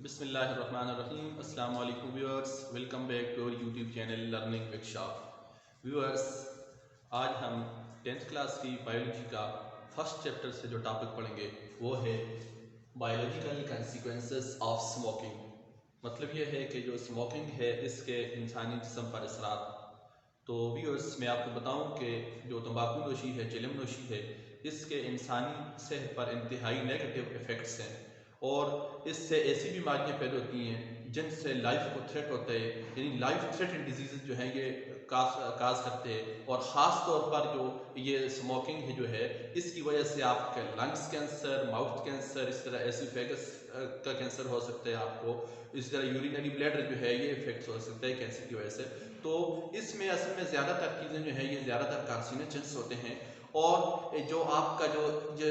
बिस्मिल्लाहिर्रहमानिर्रहीम। अस्सलाम वालेकुम viewers, welcome back to our YouTube channel learning with Shah. Viewers, आज हम 10th क्लास की बायोलॉजी का फर्स्ट चैप्टर से जो टॉपिक पढ़ेंगे वो है बायोलॉजिकल कंसिक्वेंसेस ऑफ स्मोकिंग। मतलब ये है कि जो स्मोकिंग है इसके इंसानी जिस्म पर असरात। तो व्यूअर्स, मैं आपको बताऊं कि जो तंबाकू नोशी है, चिलम नोशी है, इसके इंसानी सेहत पर इंतहाई नेगेटिव इफ़ेक्ट्स हैं और इससे ऐसी बीमारियां पैदा होती हैं जिनसे लाइफ को थ्रेट होता है, यानी लाइफ थ्रेटन डिजीज़ जो हैं ये काज करते हैं। और ख़ास तौर पर जो ये स्मोकिंग है जो है, इसकी वजह से आपके लंग्स कैंसर, माउथ कैंसर, इस तरह एसोफेगस का कैंसर हो सकता है आपको, इस तरह यूरिनरी ब्लैडर जो है ये इफेक्ट हो सकता है कैंसर की वजह से। तो इसमें असल में ज़्यादातर चीज़ें जो है ये ज़्यादातर कार्सिनोजेंस होते हैं। और जो आपका जो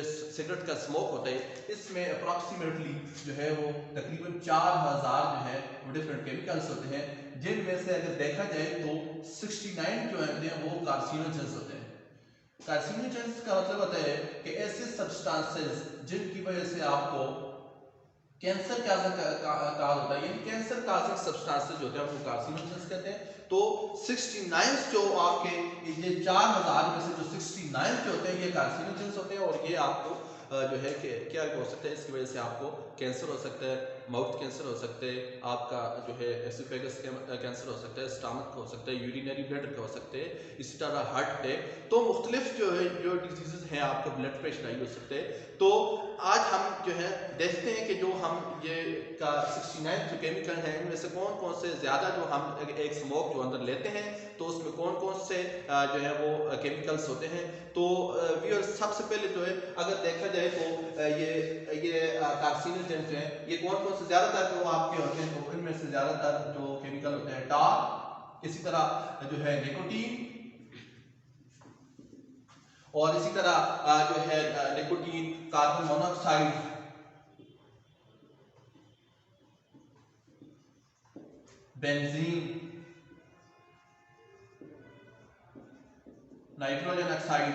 सिगरेट का स्मोक होता है इसमें अप्रॉक्सीमेटली जो है वो तकरीबन 4000 जो है वो डिफरेंट केमिकल्स होते हैं, जिनमें से अगर देखा जाए तो 69 जो है वो कार्सिनोजेंस होते हैं। कार्सिनोजेंस का मतलब होता है कि ऐसे सब्सटेंसेस जिनकी वजह से आपको कैंसर का काज होता है, यानी कैंसर काजिंग सब्सटेंसेस जो होते हैं उनको कार्सिनोजेंस कहते हैं। तो 69 जो आपके ये 4000 में से जो 69 जो होते हैं ये कार्सिनोजेंस होते हैं और ये आपको जो है कि क्या हो सकता है, इसकी वजह से आपको कैंसर हो सकता है, माउथ कैंसर हो सकता है, आपका जो है एसोफेगस कैंसर हो सकता है, स्टमक हो सकता है, यूरिनरी ब्लैडर का हो सकते हैं, इसी तरह हार्ट अटैक। तो मुख्तलिफ जो है जो डिजीज़ हैं, आपका ब्लड प्रेशर हाई हो सकते हैं। तो आज हम जो है देखते हैं कि जो हम ये का 69 जो केमिकल हैं इनमें से कौन कौन से ज़्यादा जो हम एक स्मोक जो अंदर लेते हैं तो उसमें कौन कौन से जो है वो केमिकल्स होते हैं। तो व्यूअर्स, सबसे पहले जो है अगर देखा जाए तो ये कार्सिनोजेन जो है ये कौन कौन से ज़्यादातर जो आपके होते हैं, तो इनमें से ज़्यादातर जो केमिकल होते हैं टार, इसी तरह जो है निकोटीन, और इसी तरह जो है nicotine, carbon monoxide, benzene, nitrogen oxide,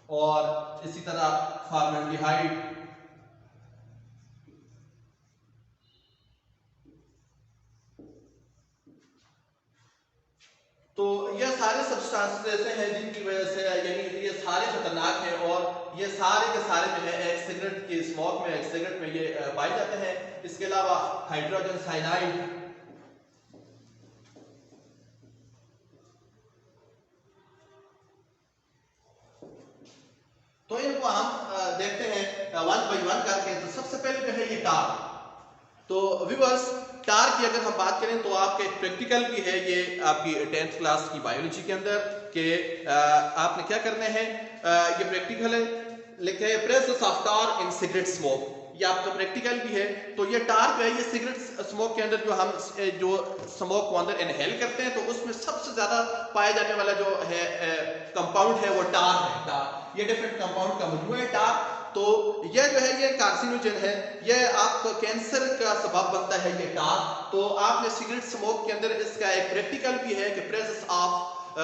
और इसी तरह फॉर्मल्डिहाइड। तो ये सारे सब्सटेंसेस ऐसे हैं जिनकी वजह से यानी ये सारे खतरनाक हैं और ये सारे के सारे जो है एक सिगरेट के स्मोक में, एक सिगरेट में ये पाए जाते हैं। इसके अलावा हाइड्रोजन साइनाइड, तो इनको हम देखते हैं वन बाई वन करके। तो सबसे पहले जो है ये टार। तो व्यूअर्स, टार की अगर हम बात करें तो आपका एक प्रैक्टिकल भी है ये आपकी 10th क्लास की बायोलॉजी के अंदर कि आपने क्या करना है। ये प्रैक्टिकल है, लिखा है presence of tar in cigarette smoke, ये आपका प्रैक्टिकल भी है। तो ये टार जो है ये सिगरेट स्मोक के अंदर जो हम जो स्मोक को अंदर इनहेल करते हैं तो उसमें सबसे ज्यादा पाया जाने वाला जो है कंपाउंड है वो टार है। टार ये डिफरेंट कंपाउंड का मजमूआ है टार। तो यह जो है ये कार्सिनोजेन है, यह आपको कैंसर का सबब बनता है ये टार। तो आपने सिगरेट स्मोक के अंदर इसका एक प्रैक्टिकल भी है कि presence of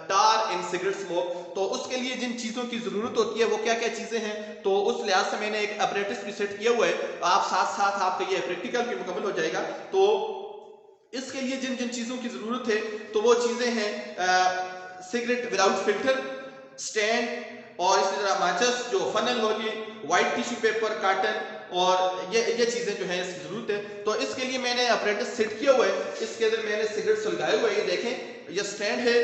tar in cigarette smoke. तो उसके लिए जिन चीज़ों की ज़रूरत होती है वो क्या क्या चीज़ें हैं, तो उस लिहाज से मैंने एक अपरेटिस भी सेट किया हुआ है। आप साथ साथ आपका ये प्रैक्टिकल भी मुकम्मल हो जाएगा। तो इसके लिए जिन जिन चीज़ों की ज़रूरत है तो वो चीज़ें हैं सिगरेट विदाउट फिल्टर, स्टैंड, और इसी तरह माचिस जो फनल होगी, व्हाइट टिश्यू पेपर, कॉटन, और ये चीज़ें जो है इसकी ज़रूरत है। तो इसके लिए मैंने अपरेटिस सेट किया हुआ है, इसके अंदर मैंने सिगरेट सुलगाए हुए हैं। ये देखें, ये स्टैंड है,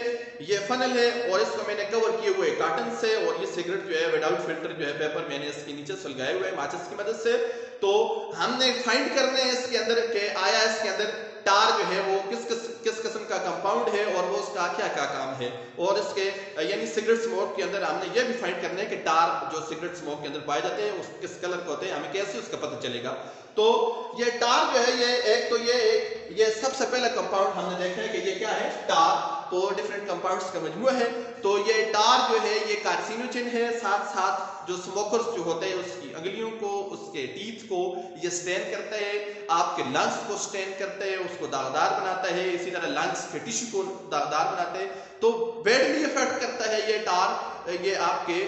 ये फनल है, और इसको मैंने कवर किए हुए कॉटन से, और ये सिगरेट जो है विदाउट फिल्टर जो है पेपर मैंने इसके नीचे सुलगाए हुए हैं माचिस की मदद से। तो हमने फाइंड करने हैं इसके अंदर के आया इसके अंदर टार जो है वो किस किस्म का कंपाउंड है और वो उसका क्या क्या काम है। और इसके यानी सिगरेट स्मोक के अंदर हमने ये भी फाइंड करना है कि टार जो सिगरेट स्मोक के अंदर पाए जाते हैं उस किस कलर के होते हैं, हमें कैसे उसका पता चलेगा। तो ये टार जो है ये एक तो ये सबसे पहला कंपाउंड हमने देखा है कि ये क्या है, टार। तो डिफरेंट कंपाउंड्स का मजमूआ है। तो ये टार जो है ये कार्सिनोजन है, साथ साथ जो स्मोकर्स जो होते हैं उसकी अंगुलियों को, उसके टीथ को ये स्टेन करता है, आपके लंग्स को स्टेन करता है, उसको दागदार बनाता है, इसी तरह लंग्स के टिश्यू को दागदार बनाता है। तो बैडली इफेक्ट करता है ये टार, ये आपके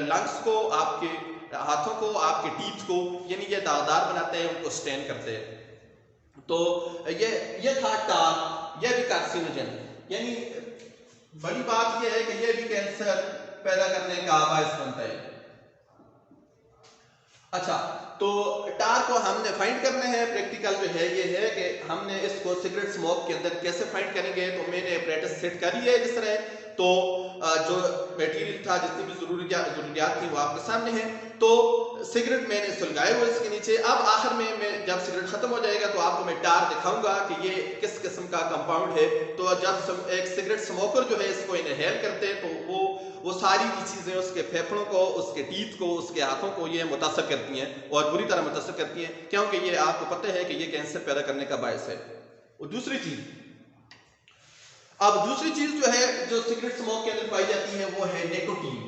लंग्स को, आपके हाथों को, आपके टीथ को, यानी ये दागदार बनाते हैं, उनको स्टेन करते हैं। तो ये था टार, ये भी कार्सिनोजन, यानी बड़ी बात यह है कि ये भी कैंसर पैदा करने का बायस बनता है। अच्छा, तो टार को हमने फाइंड करना है। प्रैक्टिकल जो है ये है कि हमने इसको सिगरेट स्मोक के अंदर कैसे फाइंड करेंगे। तो मैंने अपरेटस सेट कर लिया है जिस तरह। तो जो मटेरियल था, जितनी भी जरूरियात थी वो आपके सामने है। तो सिगरेट मैंने सुलगाए हुए इसके नीचे। अब आखिर में मैं जब सिगरेट खत्म हो जाएगा तो आपको मैं टार दिखाऊंगा कि ये किस किस्म का कंपाउंड है। तो जब एक सिगरेट स्मोकर जो है इसको इनहेल करते हैं तो वो सारी की चीजें उसके फेफड़ों को, उसके टीथ को, उसके हाथों को ये मुतासर करती हैं और बुरी तरह मुतासर करती हैं, क्योंकि ये आपको पता है कि ये कैंसर पैदा करने का बायस है। और दूसरी चीज जो है जो सिगरेट स्मोक के अंदर पाई जाती है वो है निकोटीन।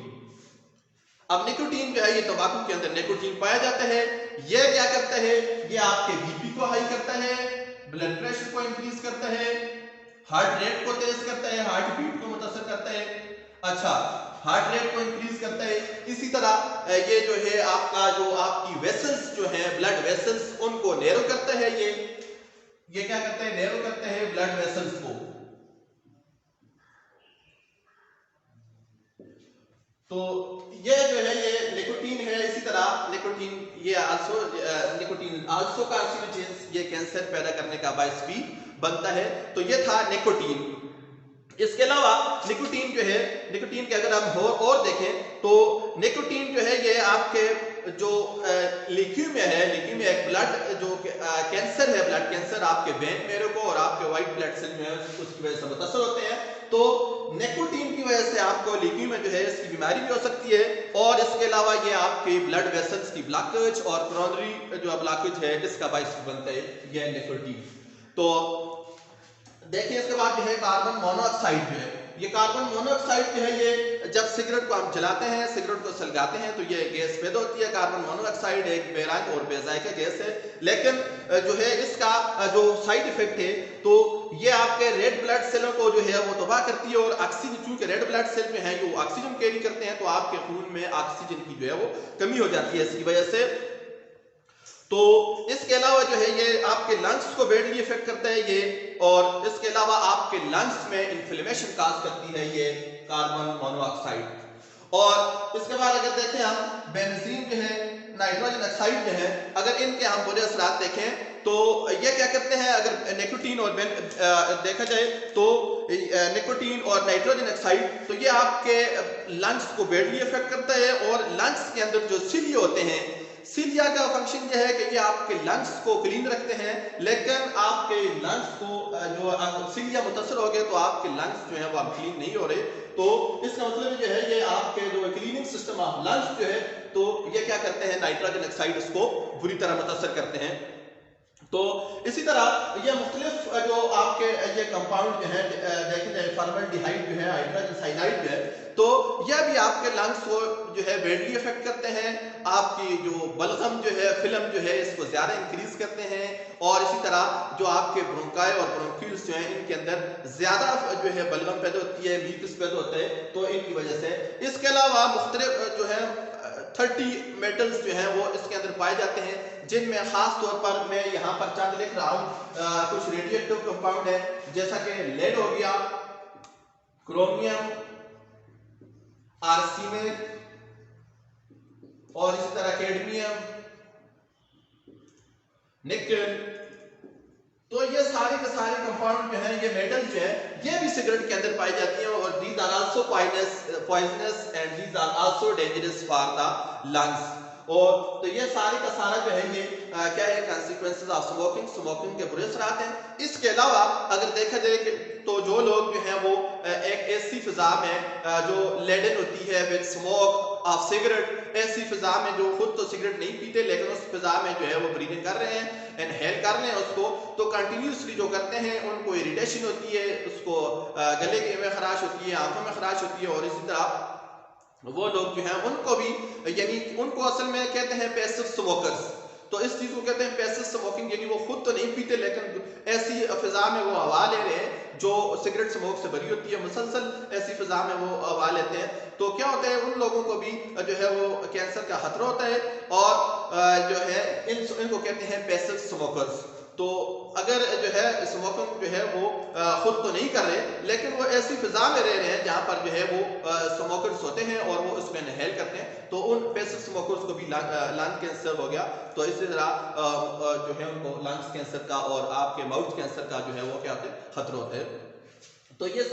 अब निकोटीन जो है ये तंबाकू के अंदर निकोटीन पाया जाता है। ये क्या करता है, ये आपके बीपी को हाई करता है, ब्लड प्रेशर को इंक्रीज करता है, हार्ट रेट को तेज करता है, हार्ट बीट को मुतासर करता है। अच्छा, हार्ट रेट को इंक्रीज करता है। इसी तरह ये जो है आपका जो आपकी वेसल्स जो है, ब्लड वेसल्स, उनको नैरो करता है। ये क्या करता है, नैरो करता है ब्लड वेसल्स को। तो ये जो है ये निकोटीन है। इसी तरह निकोटीन आल्सो कार्सिनोजेन, ये कैंसर पैदा करने का बायस भी बनता है। तो ये था निकोटीन। इसके अलावा निकोटीन जो है, निकोटीन के अगर हम और देखें तो निकोटीन जो है ये आपके जो ल्यूकेमिया है, ल्यूकेमिया एक ब्लड जो कैंसर है, ब्लड कैंसर, आपके वेन मेरो को और आपके व्हाइट ब्लड सेल जो है उसकी वजह से मुतासर होते हैं। तो निकोटीन की वजह से आपको ल्यूकेमिया जो है इसकी बीमारी भी हो सकती है। और इसके अलावा ये आपके ब्लड वेसल्स की ब्लॉकेज और कोरोनरी जो ब्लॉकेज है इसका बायस बनता है ये निकोटीन। तो देखिए इसके बाद जो है कार्बन मोनोऑक्साइड जो है, ये कार्बन मोनोऑक्साइड जो है ये जब सिगरेट को हम जलाते हैं, सिगरेट को सलगाते हैं तो ये गैस पैदा होती है। कार्बन मोनोऑक्साइड एक बेरंग और बेजायका गैस है, लेकिन जो है इसका जो साइड इफेक्ट है तो ये आपके रेड ब्लड सेलों को जो है वो तबाह करती है। और ऑक्सीजन, चूंकि रेड ब्लड सेल में है वो ऑक्सीजन कैरी करते हैं, तो आपके खून में ऑक्सीजन की जो है वो कमी हो जाती है इसकी वजह से। तो इसके अलावा जो है ये आपके लंग्स को बैडली इफेक्ट करता है ये, और इसके अलावा आपके लंग्स में इन्फ्लेमेशन काज करती है ये कार्बन मोनोऑक्साइड। और इसके बाद अगर देखें हम बेंजीन जो है, नाइट्रोजन ऑक्साइड जो है, अगर इनके हम बुरे असरात देखें तो ये क्या करते हैं, अगर निकोटीन और देखा जाए तो निकोटीन और नाइट्रोजन ऑक्साइड, तो ये आपके लंग्स को बैडली इफेक्ट करता है। और लंग्स के अंदर जो सिलिया होते हैं, सिलिया का फंक्शन यह है कि ये आपके लंग्स को क्लीन रखते हैं, लेकिन आपके लंग्स को जो सिलिया मुतासर हो गए तो आपके लंग्स जो है वो अब क्लीन नहीं हो रहे। तो इसका मतलब जो है ये आपके जो क्लीनिंग सिस्टम ऑफ लंग्स जो है, तो ये क्या करते हैं, नाइट्रोजन ऑक्साइड उसको बुरी तरह मुतासर करते हैं। तो इसी तरह ये मुख्तलिफ जो आपके ये कंपाउंड जो है, देखें जाए फॉर्मल्डिहाइड जो है, हाइड्रोजन साइनाइड जो है, तो यह भी आपके लंग्स को जो है बैडली इफेक्ट करते हैं। आपकी जो बलगम जो है, फिल्म जो है, इसको ज्यादा इंक्रीज करते हैं। और इसी तरह जो आपके ब्रोंकाई और ब्रोंक्यूल्स जो है, इनके अंदर ज्यादा जो है बलगम पैदा होती है, म्यूकस पैदा होता है, तो इनकी वजह से। इसके अलावा मुख्तलिफ जो है 30 मेटल्स जो हैं वो इसके अंदर पाए जाते हैं, जिनमें खास तौर पर मैं यहाँ पर चंद लिख रहा हूँ। कुछ रेडियोएक्टिव कंपाउंड है, जैसा कि लेड हो गया, क्रोमियम, आर्सेनिक और इसी तरह कैडमियम, निकल। तो ये सारे के सारे कंपाउंड जो हैं, ये मेटल जो है, ये भी सिगरेट के अंदर पाई जाती हैं। और these are also poisonous and these are also dangerous for the lungs। और तो ये सारे का सारा जो है ये क्या है कॉन्सिक्वेंसेस ऑफ स्मोकिंग के बुरे असरात हैं। इसके अलावा अगर देखा जाए कि तो जो लोग जो है वो एक ऐसी फिजा में जो लेडन होती है विद स्मोक ऑफ सिगरेट, ऐसी फिजा में जो खुद तो सिगरेट नहीं पीते लेकिन उस फिजा में जो है वो ब्रीदिंग कर रहे हैं, इनहेल कर रहे हैं उसको, तो कंटिन्यूसली जो करते हैं उनको इरिटेशन होती है, उसको गले में खराश होती है, आंखों में खराश होती है। और इसी तरह वो लोग जो हैं उनको भी यानी उनको असल में कहते हैं पैसिव स्मोकर्स। तो इस चीज को कहते हैं पैसिव स्मोकिंग, यानी वो खुद तो नहीं पीते लेकिन ऐसी फिजा में वो हवा ले रहे हैं जो सिगरेट स्मोक से भरी होती है, मुसलसल ऐसी फिजा में वो हवा लेते हैं। तो क्या होता है उन लोगों को भी जो है वो कैंसर का खतरा होता है और जो है इनको कहते हैं पैसिव स्मोकर्स। तो अगर जो है स्मोकिंग जो है वो खुद तो नहीं कर रहे लेकिन वो ऐसी फिजा में रह रहे हैं जहां पर जो है वो स्मोकर्स होते हैं और वो उसमें इनहेल करते हैं, तो उन पैसिव स्मोकर्स को भी लंग कैंसर हो गया। तो इसी तरह जो है उनको लंग्स कैंसर का और आपके माउथ कैंसर का जो है वो क्या होते हैं खतरा होता है। तो ये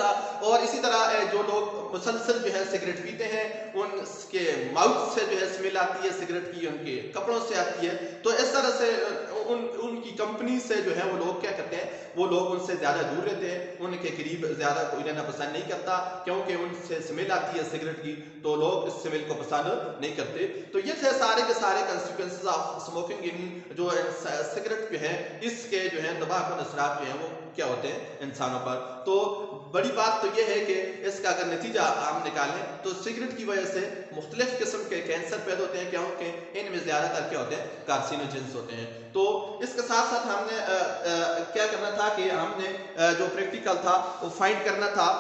और इसी तरह जो लोग मुसलसल जो है सिगरेट पीते हैं उनके माउथ से जो है स्मेल आती है सिगरेट की, उनके कपड़ों से आती है। तो इस तरह से उनकी कंपनी से जो है वो लोग क्या करते हैं, वो लोग उनसे ज्यादा दूर रहते हैं, उनके करीब ज्यादा कोई रहना पसंद नहीं करता क्योंकि उनसे स्मेल आती है सिगरेट की, तो लोग इस स्मेल को पसंद नहीं करते। तो ये थे सारे के सारे कंसिक्वेंसेस ऑफ स्मोकिंग, यानी जो सिगरेट जो है इसके जो है तबाहकुन असरात जो है वो क्या होते हैं इंसानों पर। तो बड़ी बात तो यह है कि इसका अगर नतीजा हम निकालें तो सिगरेट की वजह से मुख्तलिफ किस्म के कैंसर पैदा होते हैं क्योंकि इनमें ज्यादातर क्या होते हैं कार्सिनोजेंस होते हैं। तो इसके साथ साथ हमने क्या करना था कि हमने जो प्रैक्टिकल था वो फाइंड करना था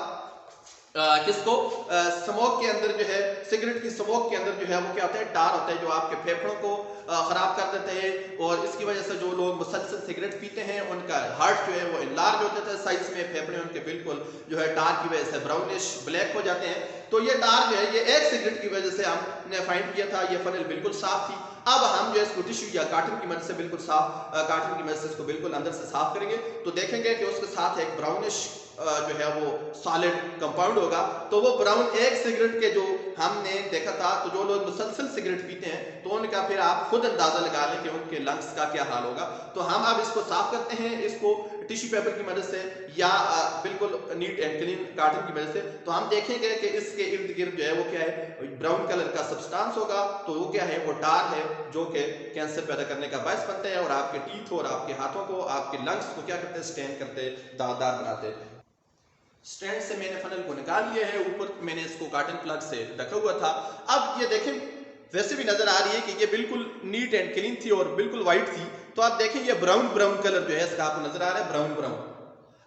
किसको स्मोक के अंदर जो है सिगरेट की स्मोक के अंदर जो है वो क्या होता है टार होता है जो आपके फेफड़ों को खराब कर देते हैं। और इसकी वजह से जो लोग मुसलसल सिगरेट पीते हैं उनका हार्ट जो है वो इनलार्ज हो जाता है साइज में, फेफड़े उनके बिल्कुल जो है टार की वजह से ब्राउनिश ब्लैक हो जाते हैं। तो ये टार जो है ये एक सिगरेट की वजह से हमने फाइंड किया था। ये फनल बिल्कुल साफ थी। अब हम जो है इसको टिश्यू या कार्टन की मदद से बिल्कुल साफ कार्टन की मदद से इसको बिल्कुल अंदर से साफ करेंगे तो देखेंगे कि उसके साथ एक ब्राउनिश जो है वो सॉलिड कंपाउंड होगा। तो वो ब्राउन एक सिगरेट के जो हमने देखा था, तो जो लोग मुसलसल सिगरेट पीते हैं तो उनका फिर आप खुद अंदाजा लगा लें कि उनके लंग्स का क्या हाल होगा। तो हम अब इसको साफ करते हैं, इसको टिश्यू पेपर की मदद से या बिल्कुल नीट एंड क्लीन कार्टन की मदद से। तो हम देखेंगे कि इसके इर्द गिर्द जो है वो क्या है ब्राउन कलर का सब्सटेंस होगा। तो वो क्या है वो टार है जो कि कैंसर पैदा करने का बायस बनता है और आपके टीथ और आपके हाथों को आपके लंग्स को क्या करते हैं स्टेन करते, दागदार बनाते। स्टैंड से मैंने फनल को निकाल लिया है, ऊपर मैंने इसको कॉटन प्लग से ढका हुआ था। अब ये देखें वैसे भी नजर आ रही है कि ये बिल्कुल नीट एंड क्लीन थी और बिल्कुल व्हाइट थी। तो आप देखें ये ब्राउन कलर जो है इसका आपको नजर आ रहा है ब्राउन।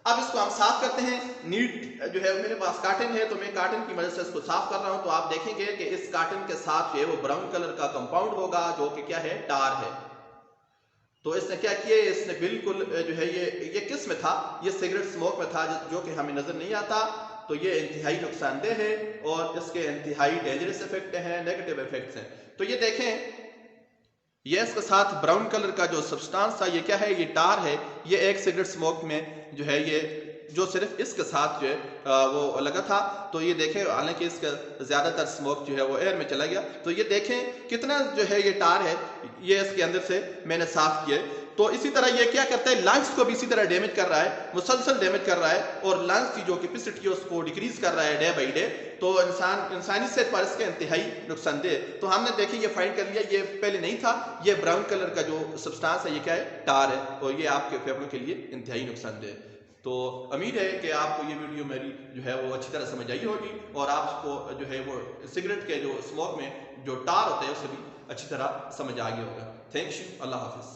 अब इसको हम साफ करते हैं। नीट जो है मेरे पास कॉटन है तो मैं कॉटन की मदद से इसको साफ कर रहा हूं। तो आप देखेंगे कि इस कॉटन के साथ जो है वो ब्राउन कलर का कंपाउंड होगा जो कि क्या है टार है। तो इसने क्या किया, इसने बिल्कुल जो है ये किस में था, ये सिगरेट स्मोक में था जो कि हमें नजर नहीं आता। तो ये इंतहाई नुकसानदेह है और इसके इंतहाई डेंजरस इफेक्ट हैं, नेगेटिव इफेक्ट्स हैं। तो ये देखें ये इसके साथ ब्राउन कलर का जो सब्सटेंस था ये क्या है, ये टार है। ये एक सिगरेट स्मोक में जो है ये जो सिर्फ इसके साथ जो है वो लगा था। तो ये देखें हालांकि इसका ज्यादातर स्मोक जो है वो एयर में चला गया। तो ये देखें कितना जो है ये टार है ये इसके अंदर से मैंने साफ किया। तो इसी तरह ये क्या करता है लंग्स को भी इसी तरह डैमेज कर रहा है, मुसलसल डैमेज कर रहा है और लंग्स की जो कैपेसिटी है उसको डिक्रीज कर रहा है डे बाई डे। तो इंसानी सेहत पर इसके इंतहाई नुकसानदेह। तो हमने देखिए ये फाइंड कर लिया, ये पहले नहीं था, ये ब्राउन कलर का जो सब्सटेंस है ये क्या है टार है और ये आपके फेफड़ों के लिए इंतहाई नुकसानदेह। तो उम्मीद है कि आपको ये वीडियो मेरी जो है वो अच्छी तरह समझ आई होगी और आपको जो है वो सिगरेट के जो स्मोक में जो टार होता है उसे भी अच्छी तरह समझ आ गया होगा। थैंक यू, अल्लाह हाफिज़।